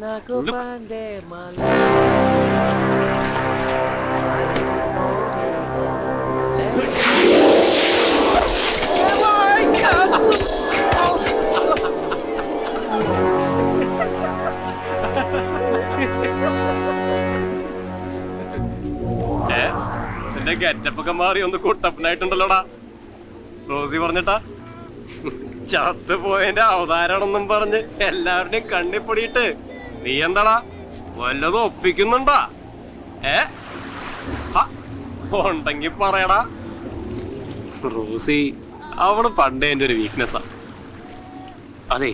എന്റെ ഗെറ്റപ്പൊക്കെ മാറി ഒന്ന് കുട്ടപ്പനായിട്ടുണ്ടല്ലോടാ. റോസി പറഞ്ഞിട്ടാ ചത്തുപോയതിന്റെ അവതാരമാണെന്നും പറഞ്ഞ് എല്ലാവരുടെയും കണ്ണിപ്പൊടിയിട്ട് നീ എന്താടാ വല്ലതും ഒപ്പിക്കുന്നുണ്ടാ? ഉണ്ടെങ്കി പറയടാ. റോസി അവള് പണ്ടേ എന്റെ ഒരു വീക്ക്നെസ്സാ. അതെ,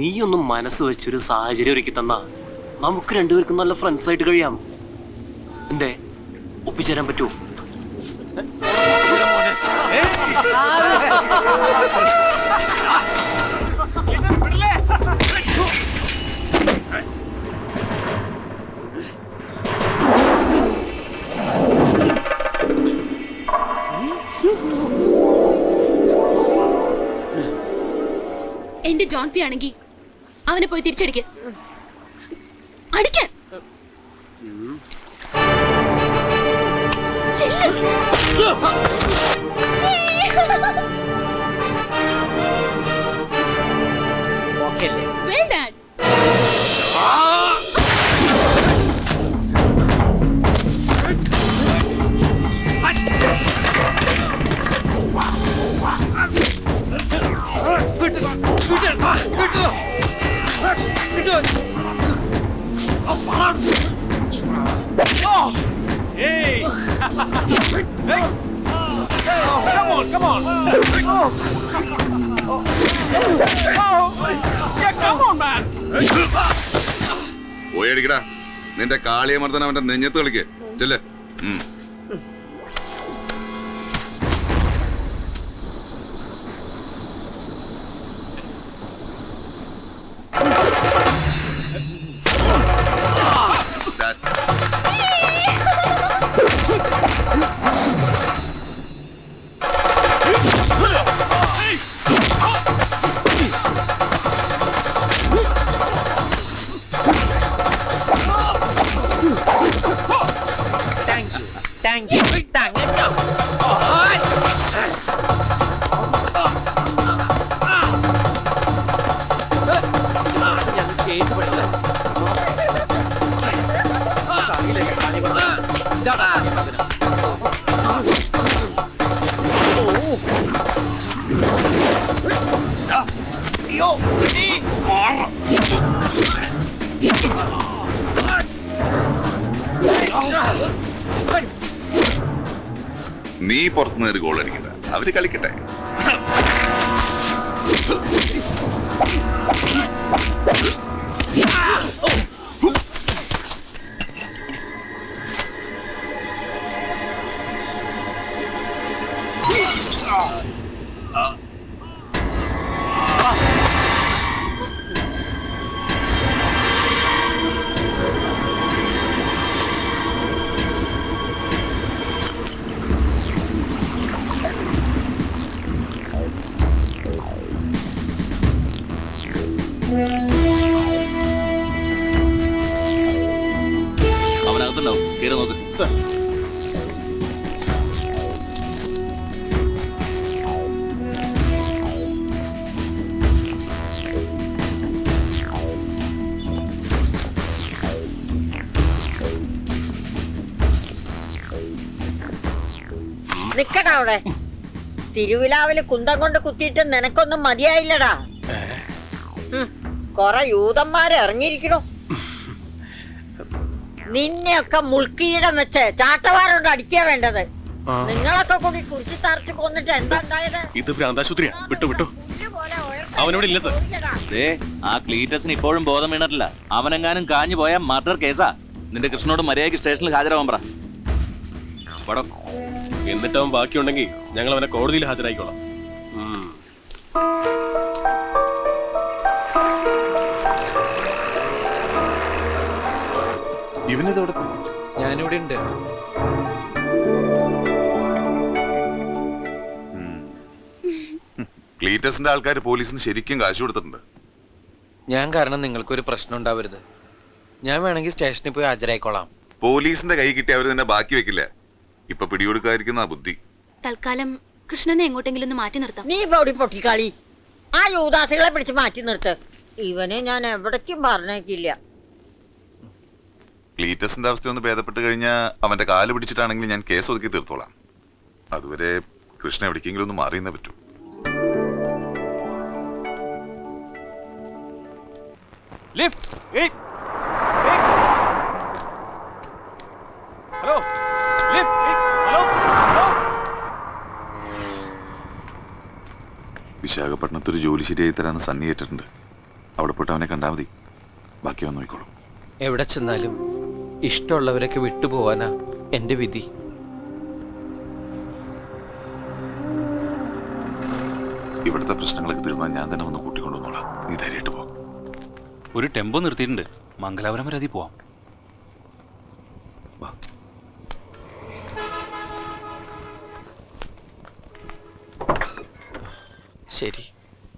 നീയൊന്നും മനസ്സ് വെച്ചൊരു സാഹചര്യം ഒരുക്കി തന്നാ നമുക്ക് രണ്ടുപേർക്കും നല്ല ഫ്രണ്ട്സ് ആയിട്ട് കഴിയാം. എന്തേ, ഒപ്പിച്ചേരാൻ പറ്റുമോ? എന്റെ ജോൺഫി ആണെങ്കിൽ അവനെ പോയി തിരിച്ചടിക്ക. അടിക്കാൻ well done. Hey! Hey! Come on, come on! Yeah, come on, man! പോയടിക്കടാ, നിന്റെ കാളിയമർദ്ദൻ അവന്റെ നെഞ്ഞത്ത് കളിക്ക്. ചെല്ല്. നീ പുറത്തുനിന്ന് ഒരു ഗോൾ അടിക്കണ്ട, അവര് കളിക്കട്ടെ. അവനകത്തുണ്ടാവും, കയറി നോക്ക്. സർ, നിക്കടാ അവിടെ. തിരുവിലാവില് കുന്തം കൊണ്ട് കുത്തിയിട്ട് നിനക്കൊന്നും മതിയായില്ലടാ. കൊറേ യൂതന്മാരെ ഇറങ്ങിയിരിക്കണു. നിന്നെയൊക്കെ മുൾക്കീടം വെച്ച് ചാട്ടവാറുണ്ട് അടിക്കാ വേണ്ടത്. നിങ്ങളൊക്കെ കൂടി കുറിച്ച് തറച്ച് കൊന്നിട്ട് എന്താ ഉണ്ടായത്? ഇത് ഭ്രാന്താശുപത്രിയാ. വിട്ടു വിട്ടു, അവനോട് ഇല്ല സർ. ആ ക്ലീറ്റസിന് ഇപ്പോഴും ബോധം വീണിട്ടില്ല. അവനെങ്ങാനും കാഞ്ഞു പോയ മർഡർ കേസാ. നിന്റെ കൃഷ്ണനോട് മര്യാദയ്ക്ക് സ്റ്റേഷനിൽ ഹാജരാവാൻ പറ. പടം എന്നിട്ട് അവൻ ബാക്കിയുണ്ടെങ്കിൽ ഞങ്ങൾ അവനെ കോടതിയിൽ ഹാജരായിക്കോളാം. ഇവനിതോടെ ഞാനിവിടെ ഉണ്ട്. ക്ലീറ്റസിന്റെ ആൾക്കാർ പോലീസിന് ശരിക്കും കാശ് കൊടുത്തിട്ടുണ്ട്. ഞാൻ കാരണം നിങ്ങൾക്കൊരു പ്രശ്നം ഉണ്ടാവരുത്. ഞാൻ വേണമെങ്കിൽ സ്റ്റേഷനിൽ പോയി ഹാജരായിക്കോളാം. പോലീസിന്റെ കൈ കിട്ടി അവർ തന്നെ ബാക്കി വെക്കില്ല. ഇപ്പൊ പിടികൊടുക്കാതിരിക്കുന്ന ബുദ്ധി. തൽക്കാലം കൃഷ്ണനെ എങ്ങോട്ടെങ്കിലും ഒന്ന് മാറ്റി നിർത്താം. നീ പൊടി പൊട്ടിക്കാളി. ആ യൂദാസികളെ പിടിച്ച് മാറ്റി നിർത്ത്. ഇവനെ ഞാൻ എവിടേക്കും പറഞ്ഞേക്കില്ല. ക്ലീറ്റസിന്റെ അവസ്ഥ ഒന്ന് ഭേദപ്പെട്ട് കഴിഞ്ഞാൽ അവന്റെ കാല് പിടിച്ചിട്ടാണെങ്കിൽ ഞാൻ കേസ് ഒതുക്കി തീർത്തോളാം. അതുവരെ കൃഷ്ണ എവിടേക്കെങ്കിലും ഒന്ന് മാറിയെന്നേ പറ്റൂ. Hello hello. വിശാഖപട്ടണത്തൊരു ജോലി ശരിയായി തരാന്ന് സണ്ണി ഏറ്റിട്ടുണ്ട്. അവിടെ പോയിട്ട് അവനെ കണ്ടാൽ മതി. ബാക്കി അവൻ നോക്കിക്കോളും. എവിടെ ചെന്നാലും ഇഷ്ടമുള്ളവരൊക്കെ വിട്ടുപോവാനാ എന്റെ വിധി. ഇവിടുത്തെ പ്രശ്നങ്ങളൊക്കെ തീർന്നാൽ ഞാൻ തന്നെ ഒന്ന് കൂട്ടിക്കൊണ്ടുവന്നോളാം. നീ ധൈര്യമായിട്ട് പോ. ഒരു ടെമ്പോ നിർത്തിയിട്ടുണ്ട്. മംഗലാപുരം വരെ അതി പോവാം. വാ. ശരി.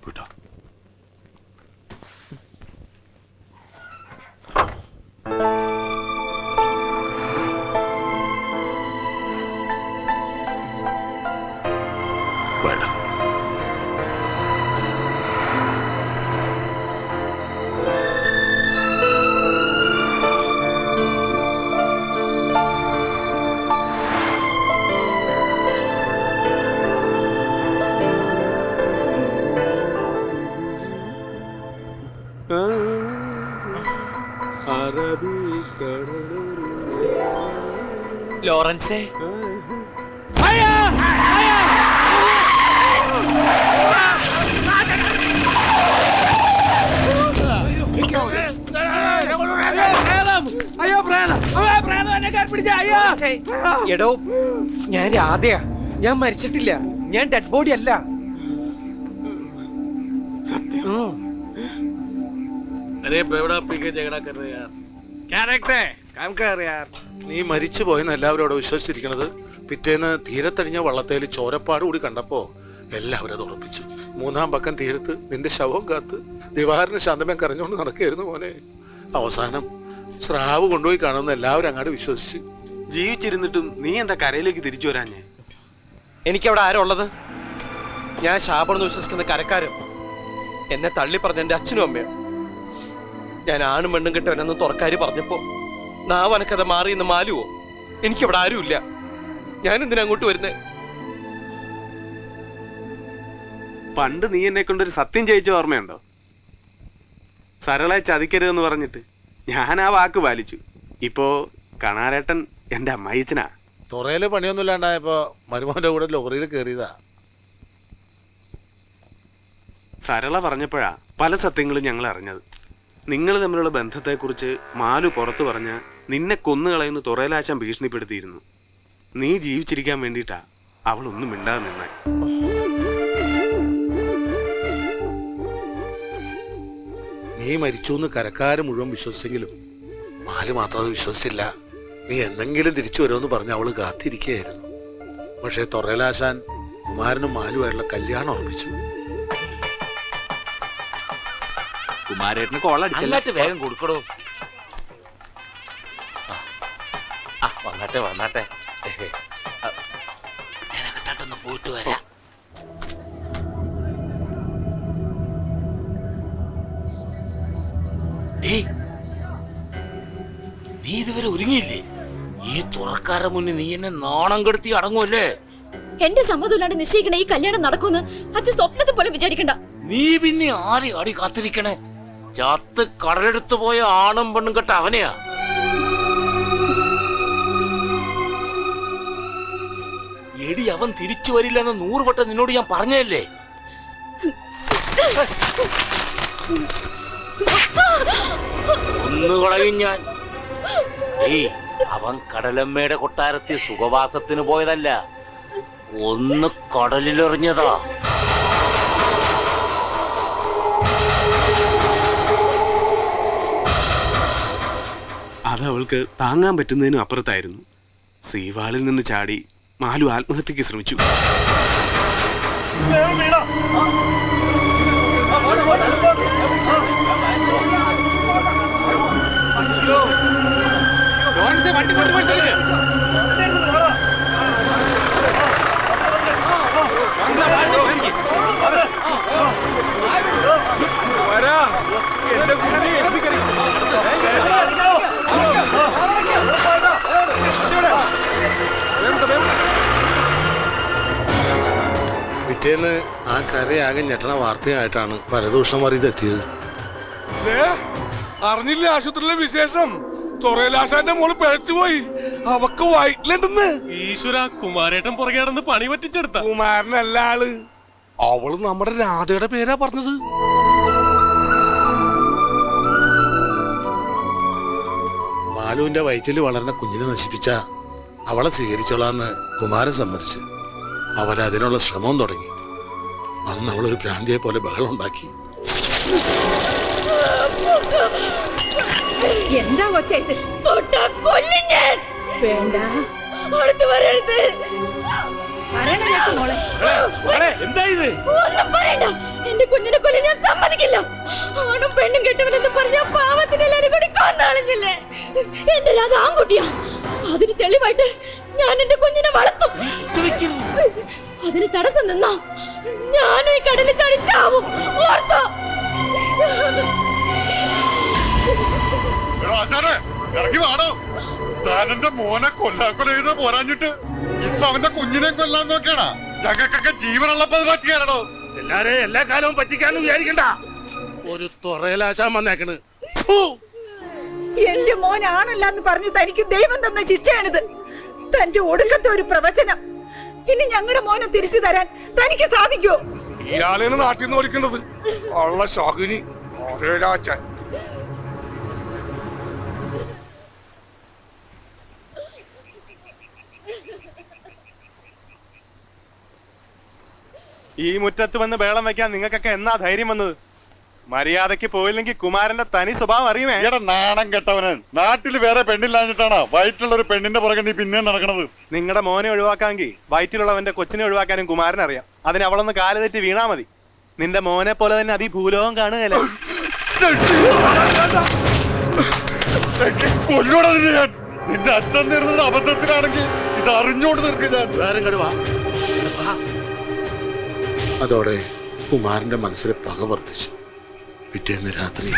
പോയിട്ടോ. വേണ്ട. ലോറൻസേ, എടോ ഞാൻ രാധയാ. ഞാൻ മരിച്ചിട്ടില്ല. ഞാൻ ഡെഡ് ബോഡി അല്ല. अरे बेवड़ा पी के झगड़ा कर रहे यार. क्या देखते हैं? काम कर यार. നീ മരിച്ചു പോയെന്ന് എല്ലാവരും അവിടെ വിശ്വസിച്ചിരിക്കണത് പിറ്റേന്ന് തീരത്തടിഞ്ഞ വള്ളത്തേൽ ചോരപ്പാട് കൂടി കണ്ടപ്പോ എല്ലാവരും അത് ഉറപ്പിച്ചു. മൂന്നാം പക്കം തീരത്ത് നിന്റെ ശവം കാത്ത് ദിവാകരന് ശാന്തമേ കരഞ്ഞുകൊണ്ട് നടക്കുകയായിരുന്നു മോനെ. അവസാനം സ്രാവ് കൊണ്ടുപോയി കാണുന്ന എല്ലാവരും അങ്ങോട്ട് വിശ്വസിച്ച്. ജീവിച്ചിരുന്നിട്ടും നീ എന്താ കരയിലേക്ക് തിരിച്ചു വരാഞ്ഞേ? എനിക്കവിടെ ആരാ ഉള്ളത്? ഞാൻ ശാപമെന്ന് വിശ്വസിക്കുന്ന കരക്കാരും എന്നെ തള്ളി പറഞ്ഞ എന്റെ അച്ഛനും അമ്മയും. ഞാൻ ആണും പെണ്ണും കിട്ടവനെന്ന് തുറക്കാര് പറഞ്ഞപ്പോ നാവനക്കഥ മാറിയെന്ന് മാലുവോ? എനിക്കവിടെ ആരുമില്ല. ഞാൻ എന്തിനാ അങ്ങോട്ട് വരുന്നേ? പണ്ട് നീ എന്നെ കൊണ്ടൊരു സത്യം ചെയ്യിച്ച ഓർമ്മയുണ്ടോ? സരളെ ചതിക്കരുതെന്ന് പറഞ്ഞിട്ട് ഞാൻ ആ വാക്ക് പാലിച്ചു. ഇപ്പോ കണാരേട്ടൻ എന്റെ അമ്മായിച്ചനാ. തുറയില് പണിയൊന്നും ഇല്ലാണ്ടായപ്പോ മരുമോന്റെ കൂടെ ലോറിയിൽ കയറിയതാ. സരള പറഞ്ഞപ്പോഴാ പല സത്യങ്ങളും ഞങ്ങൾ അറിഞ്ഞത്. നിങ്ങൾ തമ്മിലുള്ള ബന്ധത്തെക്കുറിച്ച് മാലു പുറത്തു പറഞ്ഞ നിന്നെ കൊന്നുകളയെന്ന് തുറയിലാശാൻ ഭീഷണിപ്പെടുത്തിയിരുന്നു. നീ ജീവിച്ചിരിക്കാൻ വേണ്ടിയിട്ടാ അവൾ ഒന്നും മിണ്ടാതെ നിന്നെ. നീ മരിച്ചു എന്ന് കരക്കാര് മുഴുവൻ വിശ്വസിച്ചെങ്കിലും മാല് മാത്രം അത് വിശ്വസിച്ചില്ല. നീ എന്തെങ്കിലും തിരിച്ചു വരുമെന്ന് പറഞ്ഞ് അവള് കാത്തിരിക്കുകയായിരുന്നു. പക്ഷെ തൊറയിലാശാൻ കുമാരനും മാലുമായിട്ടുള്ള കല്യാണം ഉറപ്പിച്ചു. കുമാരേട്ടന് കോളടിച്ചല്ലാട്ട് വേഗം കൊടുക്കടോ. വന്നാട്ടെ വന്നാട്ടെ. ഞാനകത്താട്ടൊന്ന് പോയിട്ട് വരാം. നീ ഇതുവരെ ഒരുങ്ങിയില്ലേ? ഈ തുറക്കാരുടെ മുന്നിൽ നീ എന്നെ നാണം കെടുത്തി അടങ്ങുമല്ലേ? എന്റെ സമ്മതമില്ലാണ്ട് നിശ്ചയിക്കണ ഈ കല്യാണം നടക്കുമെന്ന് അച്ഛൻ സ്വപ്നത്തിൽ പോലും വിചാരിക്കണ്ട. നീ പിന്നെ ആരെ അടി കാത്തിരിക്കണേ? ചത്ത് കടലെടുത്തു പോയ ആണും പെണ്ണും കെട്ട അവനെയാ. എടി, അവൻ തിരിച്ചു വരില്ലെന്ന് 100 വട്ടം നിന്നോട് ഞാൻ പറഞ്ഞല്ലേ? ഒന്നുകളയും ഞാൻ. അവൻ കടലമ്മയുടെ കൊട്ടാരത്തിൽ സുഖവാസത്തിന് പോയതല്ല, ഒന്ന് കടലിലെറിഞ്ഞതാ. അതവൾക്ക് താങ്ങാൻ പറ്റുന്നതിനും അപ്പുറത്തായിരുന്നു. ശ്രീവാളിൽ നിന്ന് ചാടി മാലു ആത്മഹത്യക്ക് ശ്രമിച്ചു. പിറ്റേന്ന് ആ കരയാകെ ഞെട്ടണ വാർത്തയായിട്ടാണ് പരദൂഷണം അറിയതെത്തിയത്. അറിഞ്ഞില്ല ആശുപത്രിയിലെ വിശേഷം. ചൊറയിലാശാന്റെ മോള് പിഴച്ചുപോയി. അവക്ക് വയറ്റിലുണ്ടെന്ന്. ഈശ്വര, കുമാരേട്ടൻ പുറകെ നടന്ന് പണി പറ്റിച്ചെടുത്ത. കുമാരനല്ല ആള്. അവള് നമ്മുടെ രാധയുടെ പേരാ പറഞ്ഞത്. ബാലുവിന്റെ വയറ്റിൽ വളർന്ന കുഞ്ഞിനെ നശിപ്പിച്ച അവളെ സ്വീകരിച്ചോളാന്ന് കുമാരൻ സമ്മതിച്ച്. അവരതിനുള്ള ശ്രമം തുടങ്ങി. അന്ന് അവളൊരു ഭ്രാന്തിയെ പോലെ ബഹളം ഉണ്ടാക്കി. എന്താ കൊച്ചേ ഇത്? വേണ്ട, അടുത്ത് വരരുത്. എന്താ ഇത്? ഒന്നും പറയണ്ട. എന്റെ കുഞ്ഞിനെ കൊല്ലം ഞാൻ സമ്മതിക്കില്ല. ആണും പെണ്ണും കെട്ടവനെന്ന് പറഞ്ഞ പാവത്തിന് എല്ലാരും കൂടി കൊന്നാളിഞ്ഞില്ലേ. എന്റെ രാധ ആൺകുട്ടിയാ. അതിന് തെളിവായിട്ട് ഞാൻ എന്റെ കുഞ്ഞിനെ വളർത്തും. അതിന് തടസ്സം നിന്നാ ഞാനും ഈ കടലിൽ ചടിച്ചാവും. ഓർത്തോ? ഇറങ്ങി വാടോ. താനെന്റെ മോനെ കൊല്ലാക്കൊല ചെയ്ത് പോരാഞ്ഞിട്ട് ഇപ്പൊ അവന്റെ കുഞ്ഞിനെ കൊല്ലാൻ നോക്കിയാണോ? ഞങ്ങൾക്കൊക്കെ ജീവനുള്ളപ്പോ പറ്റിയാണോ? എല്ലാരെയും എല്ലാ കാലവും പറ്റിക്കാനും വിചാരിക്കണ്ട. ഒരു തുറയിലാശാൻ വന്നേക്കണ്. എന്റെ മോനാണല്ലെന്ന് പറഞ്ഞ് തനിക്ക് ദൈവം തന്ന ശിക്ഷയാണിത്. തന്റെ ഒടുക്കത്തെ ഒരു പ്രവചനം. ഇനി ഞങ്ങളുടെ മോനെ തിരിച്ചു തരാൻ തനിക്ക് സാധിക്കോ? ഇയാളെയാണ് നാട്ടിൽ നിന്ന് ഓടിക്കേണ്ടത്. ഉള്ള ശകുനി ഒരേരാച്ചാൻ. ഈ മുറ്റത്ത് വന്ന് ബേളം വെക്കാൻ നിങ്ങൾക്കൊക്കെ എന്നാ ധൈര്യം വന്നത്? മര്യാദക്ക് പോയില്ലെങ്കിൽ കുമാരന്റെ തനി സ്വഭാവം അറിയുമേ. എടാ നാണം കെട്ടവന്. നാട്ടിൽ വേറെ പെണ്ണില്ലാഞ്ഞിട്ടാണോ വയറ്റിലുള്ള ഒരു പെണ്ണിന്റെ പുറകെ നീ പിന്നെ നടക്കണത്? നിങ്ങളുടെ മോനെ ഒഴിവാക്കാമെങ്കിൽ വയറ്റിലുള്ളവന്റെ കൊച്ചിനെ ഒഴിവാക്കാനും കുമാരൻ അറിയാം. അതിന് അവളൊന്ന് കാല് തെറ്റി വീണാ മതി. നിന്റെ മോനെ പോലെ തന്നെ അതി ഭൂലോകം കാണുകയല്ല. നിന്റെ അച്ഛൻ നേരുന്നത് അബദ്ധത്തിലാണെങ്കിൽ ഇത് അറിഞ്ഞോണ്ട് തീർക്കും ഞാൻ. വേറെ കടുവാ. അതോടെ കുമാരന്റെ മനസ്സിലെ പക വർദ്ധിച്ചു. പിറ്റേന്ന് രാത്രി